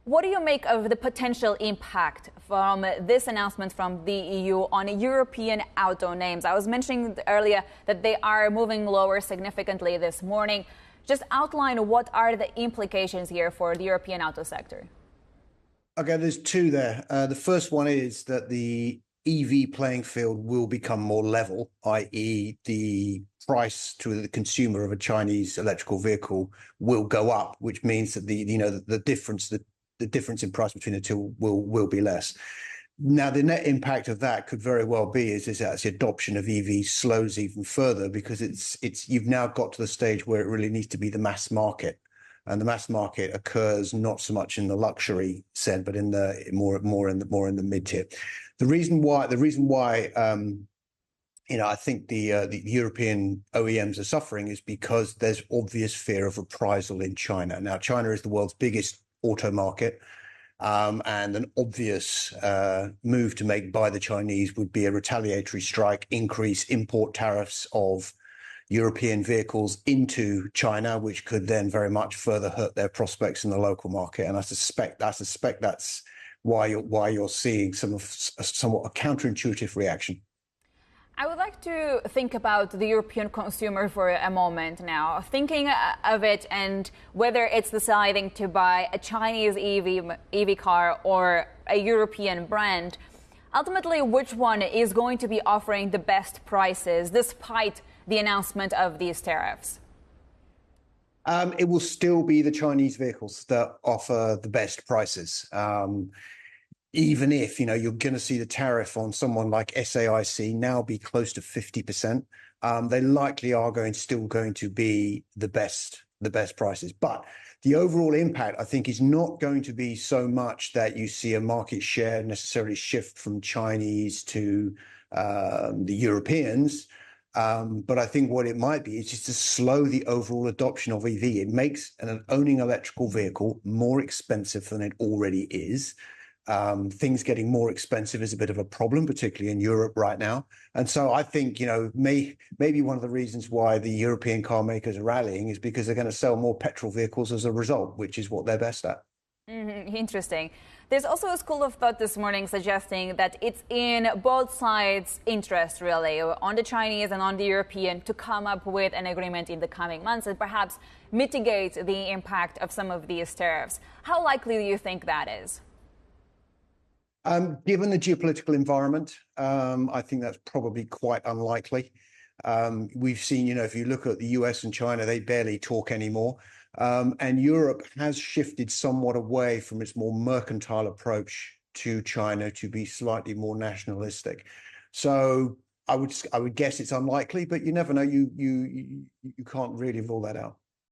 What do you make of the potential impact from this announcement from the EU on European auto names? I was mentioning earlier that they are moving lower significantly this morning. Just outline what are the implications here for the European auto sector. Okay, there's two there. The first one is that the EV playing field will become more level, i.e. the price to the consumer of a Chinese electrical vehicle will go up, which means that the difference in price between the two will be less. Now, the net impact of that could very well be is as the adoption of EVs slows even further, because you've now got to the stage where it really needs to be the mass market. And the mass market occurs not so much in the luxury set, but in the more in the mid tier. The reason why I think the European OEMs are suffering is because there's obvious fear of reprisal in China. Now, China is the world's biggest auto market, and an obvious move to make by the Chinese would be a retaliatory strike, increase import tariffs of European vehicles into China, which could then very much further hurt their prospects in the local market. And I suspect that's why you're seeing somewhat a counterintuitive reaction. I would like to think about the European consumer for a moment now, thinking of it and whether it's deciding to buy a Chinese EV car or a European brand. Ultimately, which one is going to be offering the best prices despite the announcement of these tariffs? It will still be the Chinese vehicles that offer the best prices. Even if, you're going to see the tariff on someone like SAIC now be close to 50%, they likely are still going to be the best prices. But the overall impact, I think, is not going to be so much that you see a market share necessarily shift from Chinese to the Europeans. But I think what it might be is just to slow the overall adoption of EV. It makes owning an electrical vehicle more expensive than it already is. Things getting more expensive is a bit of a problem, particularly in Europe right now. And so I think, maybe one of the reasons why the European car makers are rallying is because they're going to sell more petrol vehicles as a result, which is what they're best at. Interesting. There's also a school of thought this morning suggesting that it's in both sides' interest, really, on the Chinese and on the European, to come up with an agreement in the coming months and perhaps mitigate the impact of some of these tariffs. How likely do you think that is? Given the geopolitical environment, I think that's probably quite unlikely. We've seen, if you look at the US and China, they barely talk anymore. And Europe has shifted somewhat away from its more mercantile approach to China to be slightly more nationalistic. So I would guess it's unlikely, but you never know. You can't really rule that out.